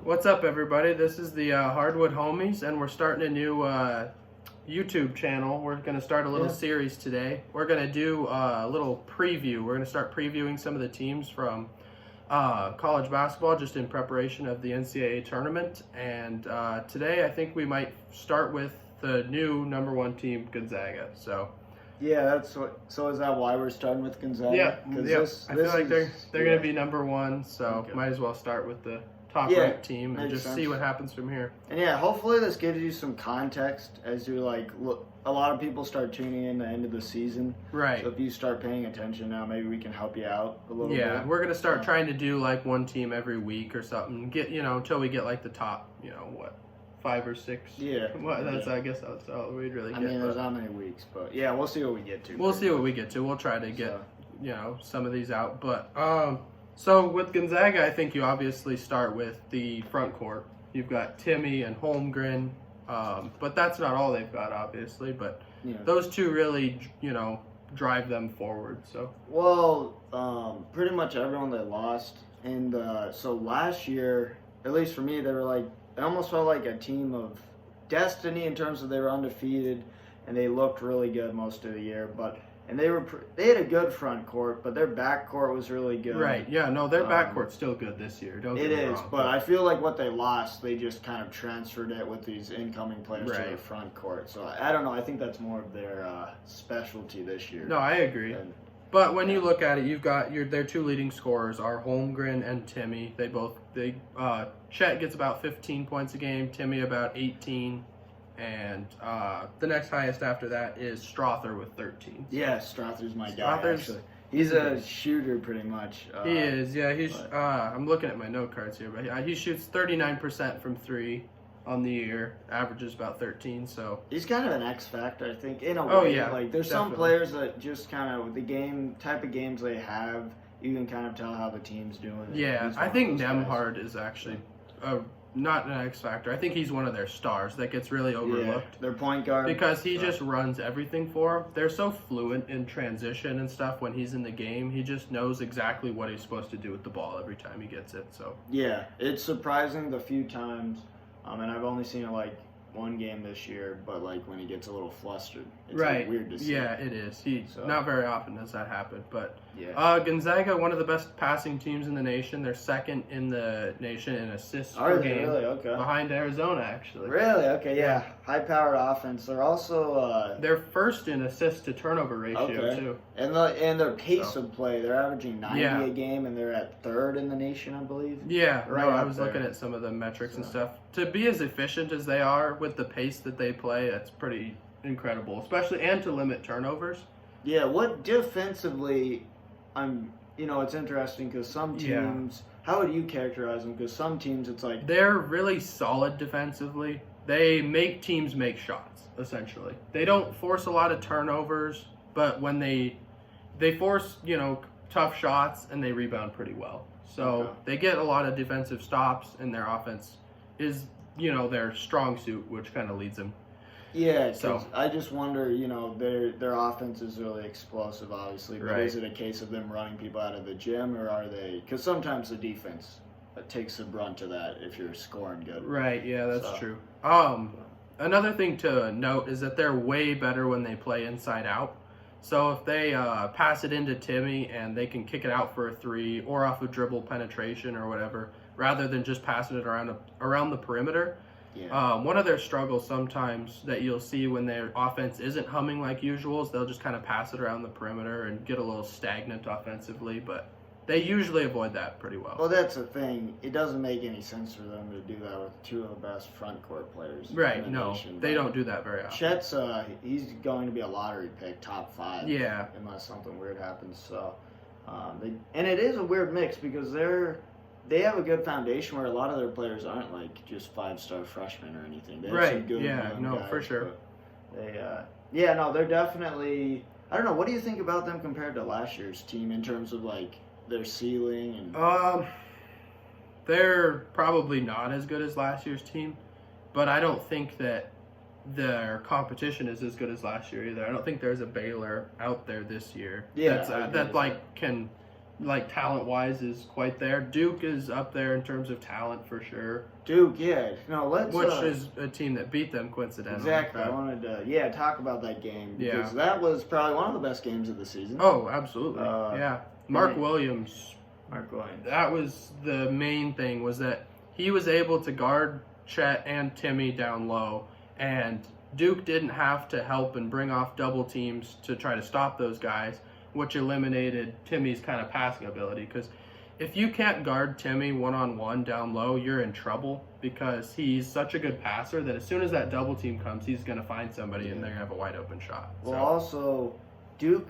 What's up, everybody? This is the Hardwood Homies, and we're starting a new YouTube channel. We're going to start a little series today. We're going to do a little preview. We're going to start previewing some of the teams from college basketball just in preparation of the NCAA tournament. And today I think we might start with the new #1 team, Gonzaga. Yeah, that's what. So is that why we're starting with Gonzaga? Yeah. I feel like they're going to be #1, so might as well start with the top-ranked team and just see what happens from here. And yeah, hopefully this gives you some context as you look. A lot of people start tuning in the end of the season, right? So if you start paying attention now, maybe we can help you out a little bit. Yeah, we're gonna start trying to do like one team every week or something. Get until we get like the top, 5 or 6. Yeah. Well, I guess that's all we'd really get. I mean, there's not many weeks, but yeah, we'll see what we get to. We'll see what we get to. We'll try to get some of these out, but so with Gonzaga, I think you obviously start with the front court. You've got Timme and Holmgren, but that's not all they've got, obviously. But those two really, drive them forward. So pretty much everyone they lost, and so last year, at least for me, they were it almost felt like a team of destiny in terms of they were undefeated, and they looked really good most of the year, And they had a good front court, but their back court was really good. Right, yeah, no, their back court's still good this year. Don't get me wrong. It is, but I feel like what they lost, they just kind of transferred it with these incoming players to their front court. So I don't know, I think that's more of their specialty this year. No, I agree. But when you look at it, you've got their two leading scorers are Holmgren and Timme. Chet gets about 15 points a game, Timme about 18. And the next highest after that is Strother with 13. Yeah, Strother's my guy, actually. He's a shooter, pretty much. He is, yeah. I'm looking at my note cards here, but he shoots 39% from 3 on the year, averages about 13, so... He's kind of an X factor, I think, in a way. Oh, yeah, there's some players that just kind of, with the type of games they have, you can kind of tell how the team's doing. Yeah, I think Nembhard is actually not an X factor. I think he's one of their stars that gets really overlooked. Yeah, their point guard. Because he just runs everything for them. They're so fluent in transition and stuff when he's in the game. He just knows exactly what he's supposed to do with the ball every time he gets it. So yeah, it's surprising the few times, and I've only seen it one game this year, but when he gets a little flustered, it's weird to see. Yeah, it is. Not very often does that happen, but Gonzaga, one of the best passing teams in the nation. They're second in the nation in assists per game. Really? Okay. Behind Arizona, actually. Really? Okay, yeah. High-powered offense. They're also they're first in assist to turnover ratio too. And their pace of play, they're averaging 90 a game, and they're at 3rd in the nation, I believe. Yeah, I was looking at some of the metrics and stuff. To be as efficient as they are with the pace that they play, that's pretty incredible, especially and to limit turnovers. Yeah, what defensively, it's interesting because some teams, how would you characterize them? Because some teams, it's they're really solid defensively. They make teams make shots, essentially. They don't force a lot of turnovers, but when they force, tough shots, and they rebound pretty well. So they get a lot of defensive stops, and their offense is, their strong suit, which kind of leads them. Yeah, so I just wonder, their offense is really explosive, obviously, but is it a case of them running people out of the gym, or are they? Because sometimes the defense takes the brunt of that if you're scoring good. Right. Yeah, that's true. Another thing to note is that they're way better when they play inside out. So if they pass it into Timme and they can kick it out for a 3 or off a dribble penetration or whatever, rather than just passing it around the perimeter. Yeah. One of their struggles sometimes that you'll see when their offense isn't humming like usual is they'll just kind of pass it around the perimeter and get a little stagnant offensively, but they usually avoid that pretty well. Well, that's the thing. It doesn't make any sense for them to do that with 2 of the best front court players. Right, they don't do that very often. Chet's, he's going to be a lottery pick, top 5. Yeah. Unless something weird happens. So, and it is a weird mix because they have a good foundation where a lot of their players aren't just 5-star freshmen or anything. They have some good guys, for sure. They're definitely. I don't know. What do you think about them compared to last year's team in terms of their ceiling and? They're probably not as good as last year's team, but I don't think that their competition is as good as last year either. I don't think there's a Baylor out there this year that can like talent-wise, is quite there. Duke is up there in terms of talent for sure. Duke, yeah. No, let's. Which is a team that beat them coincidentally. Exactly. But I wanted to, talk about that game because Yeah. that was probably one of the best games of the season. Oh, absolutely. Yeah. Mark yeah. Williams. Mark Williams. That was the main thing, was that he was able to guard Chet and Timme down low, and Duke didn't have to help and bring off double teams to try to stop those guys, which eliminated Timmy's kind of passing ability. Because if you can't guard Timme one-on-one down low, you're in trouble, because he's such a good passer that as soon as that double team comes, he's going to find somebody and they're going to have a wide open shot. Well, also, Duke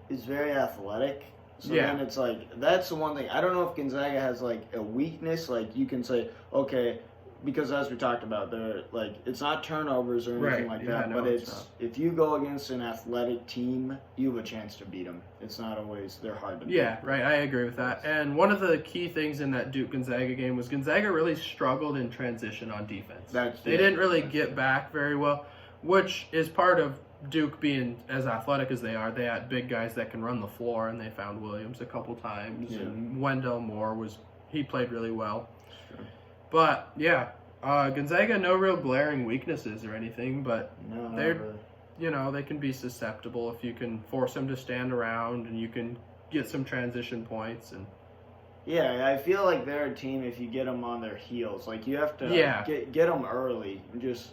is very athletic. So then it's like, that's the one thing. I don't know if Gonzaga has like a weakness. Like you can say, okay, because as we talked about, they're like, it's not turnovers or anything like that, but it's if you go against an athletic team, you have a chance to beat them. It's not always, they're hard to beat. Yeah, right. I agree with that. And one of the key things in that Duke Gonzaga game was Gonzaga really struggled in transition on defense. They didn't really get back very well, which is part of Duke being as athletic as they are. They had big guys that can run the floor, and they found Williams a couple times. Yeah. And Wendell Moore he played really well. Sure. But Gonzaga, no real glaring weaknesses or anything, but they're they can be susceptible if you can force them to stand around and you can get some transition points. And I feel like they're a team, if you get them on their heels, like you have to get them early and just.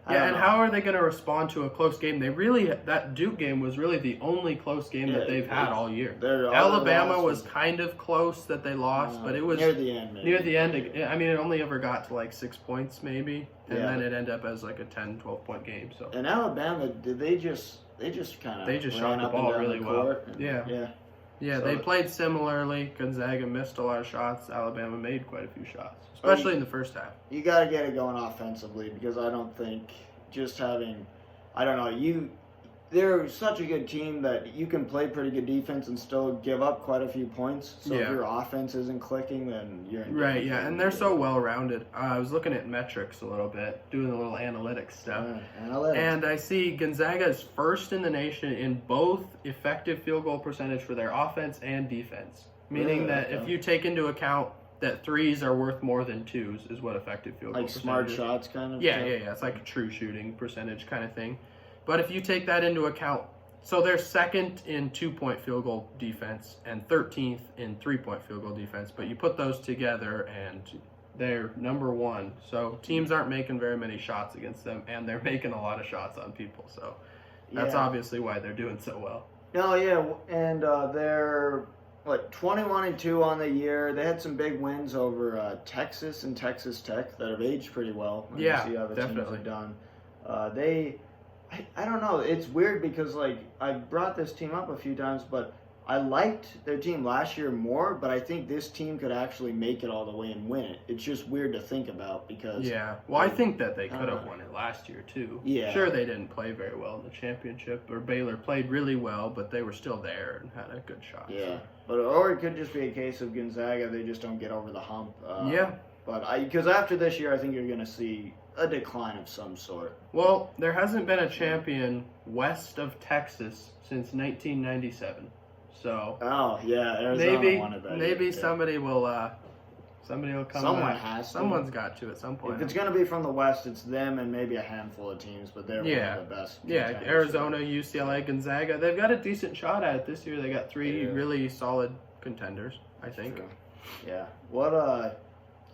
And how are they going to respond to a close game? That Duke game was really the only close game that they've had all year. Alabama was kind of close that they lost, but it was near the end. Maybe. Near the end, I mean, it only ever got to like 6 points maybe, and then it ended up as like a 10, 12-point game. So. And Alabama, they just shot the ball really well. So they played similarly. Gonzaga missed a lot of shots. Alabama made quite a few shots, especially in the first half. You got to get it going offensively, because I don't think just having, they're such a good team that you can play pretty good defense and still give up quite a few points. So if your offense isn't clicking, then you're in right. Yeah, and they're so well rounded. I was looking at metrics a little bit, doing a little analytics stuff, and I see Gonzaga is first in the nation in both effective field goal percentage for their offense and defense. Meaning that if you take into account that threes are worth more than twos, is what effective field goal percentage smart is. shots kind of. Yeah. It's like a true shooting percentage kind of thing. But if you take that into account, so they're second in 2-point field goal defense and 13th in 3-point field goal defense. But you put those together and they're number one. So teams aren't making very many shots against them, and they're making a lot of shots on people. So that's obviously why they're doing so well. No, and they're 21-2 on the year. They had some big wins over Texas and Texas Tech that have aged pretty well. See how the teams have done. I don't know. It's weird because I brought this team up a few times, but I liked their team last year more. But I think this team could actually make it all the way and win it. It's just weird to think about because. Yeah. Well, I think that they could have won it last year too. Yeah. Sure, they didn't play very well in the championship, or Baylor played really well, but they were still there and had a good shot. Yeah. Or it could just be a case of Gonzaga, they just don't get over the hump. But because after this year, I think you're going to see a decline of some sort. Well, there hasn't been a champion west of Texas since 1997. So. Oh yeah, Arizona wanted that. Maybe somebody will come. Someone has to. Someone's got to at some point. If it's going to be from the West, it's them and maybe a handful of teams, but they're one of the best. Yeah, Arizona, UCLA, Gonzaga. They've got a decent shot at it this year. They got three really solid contenders, I think. True. Yeah.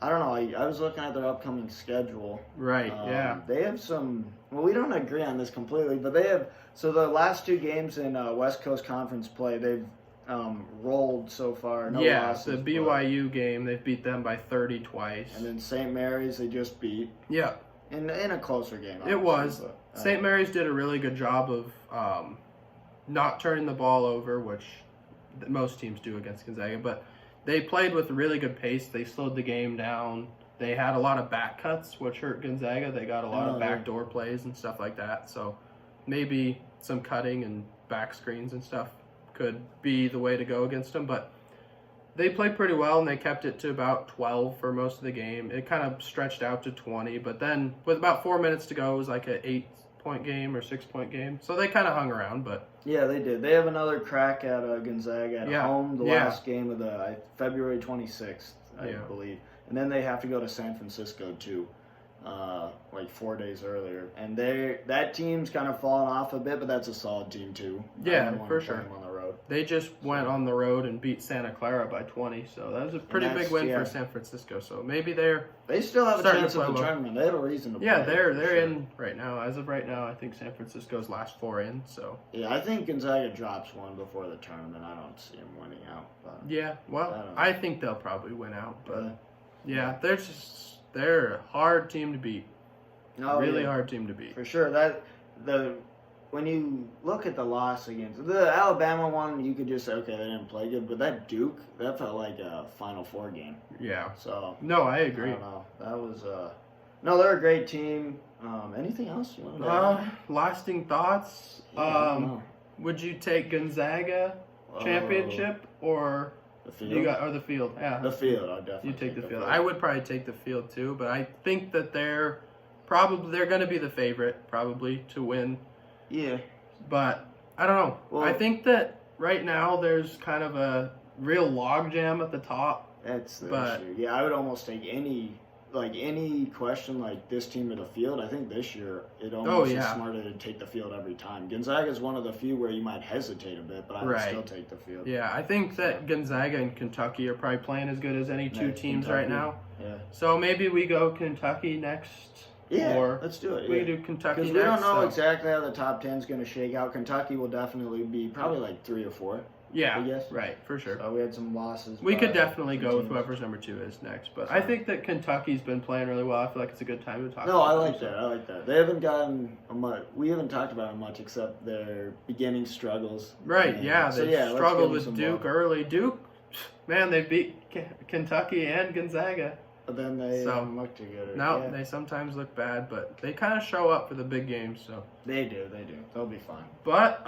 I don't know. I was looking at their upcoming schedule. Right, They have some. Well, we don't agree on this completely, but they have. So the last two games in West Coast Conference play, they've rolled so far. No losses. The BYU game, they've beat them by 30 twice. And then St. Mary's, they just beat. Yeah. In a closer game. It was. St. Mary's did a really good job of not turning the ball over, which most teams do against Gonzaga, but they played with really good pace. They slowed the game down. They had a lot of back cuts, which hurt Gonzaga. They got a lot of backdoor plays and stuff like that. So maybe some cutting and back screens and stuff could be the way to go against them. But they played pretty well, and they kept it to about 12 for most of the game. It kind of stretched out to 20. But then with about 4 minutes to go, it was like an point game or 6-point game. So they kind of hung around, but Yeah, they did. They have another crack at Gonzaga at Yeah, home, the yeah. last game of the February 26th, I Yeah. believe. And then they have to go to San Francisco too, like 4 days earlier. And that team's kind of fallen off a bit, but that's a solid team too. I Yeah, wouldn't wanna for play sure. them on the road. they just went on the road and beat Santa Clara by 20. So that was a pretty that's- big win yeah. for San Francisco. So maybe they're They still have a Starting chance to at the play well. tournament. They have a reason to play. yeah for they're sure. in right now. As of right now, I think San Francisco's last 4 in. So Yeah, I think Gonzaga drops one before the tournament. I don't see them winning out. But yeah, I well, don't know. I think they'll probably win out. But uh, yeah, they're a hard team to beat. no, Really yeah. hard team to beat. For sure. When you look at the loss against the Alabama one, you could just say, okay, they didn't play good. But that Duke, that felt like a Final Four game. Yeah. So No, I I agree. don't know. That was no, they're a great team. Anything else you want to add? Lasting thoughts. Yeah, I don't know. Would you take Gonzaga championship or The field. the field? Yeah, The field. I'll definitely you take the field. I would probably take the field too, but I think that they're going to be the favorite probably to win. Yeah. But I don't know. Well- I think that right now there's kind of a real logjam at the top. That's the But- issue. Yeah, I would almost take any question like this team or the field. I think this year it almost is smarter to take the field every time. Gonzaga is one of the few where you might hesitate a bit, but I would Right. still take the field. Yeah, I think that Gonzaga and Kentucky are probably playing as good as any two Yeah, teams right Kentucky. now. Yeah. So maybe we go Kentucky next. Yeah, Or let's do it. we Yeah. do Kentucky Because next. we don't know so- exactly how the top 10 is going to shake out. Kentucky will definitely be probably like 3 or 4. Yeah, I guess. right, for sure. So we had some losses. We could by definitely some go with teams. whoever's number 2 is next. But I think that Kentucky's been playing really well. I feel like it's a good time to talk No, about I them, like so- that. I like that. They haven't gotten much. We haven't talked about them much except their beginning struggles. Right, And yeah, so they yeah, let's struggled give them with some Duke love. early. Duke, man, they beat Kentucky and Gonzaga. But then they So, don't look too good. No, Yeah. they sometimes look bad, but they kind of show up for the big games. So, They do. They'll be fine. but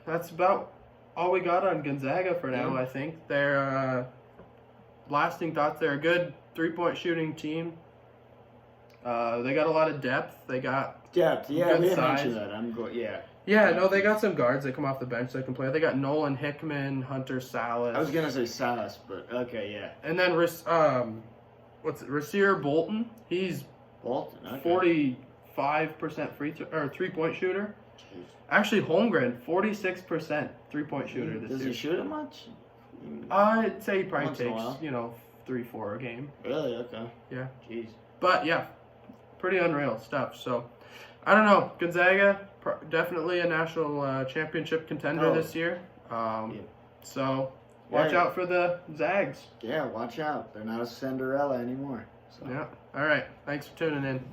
that's about all we got on Gonzaga for now. Yeah. I think they're lasting thoughts. They're a good 3-point shooting team. They got a lot of depth. They got Depth. Yeah, Good we size. mentioned that. I'm going. Yeah. yeah, no, they got some guards that come off the bench that can play. They got Nolan Hickman, Hunter Salas. I was gonna say Salas, but okay, yeah. And then Rasir Bolton. He's Bolton. Okay. 45% 3-point shooter. Jeez. Actually, Holmgren 46% 3-point shooter this Does year. he shoot it much? I'd say he probably Once in a while. takes 3-4 a game. Really? Okay. Yeah. Jeez. But yeah, pretty unreal stuff. So I don't know. Gonzaga definitely a national championship contender Oh. this year. Yeah. So watch Yeah. out for the Zags. Yeah. Watch out. They're not a Cinderella anymore. So. Yeah. All right. Thanks for tuning in.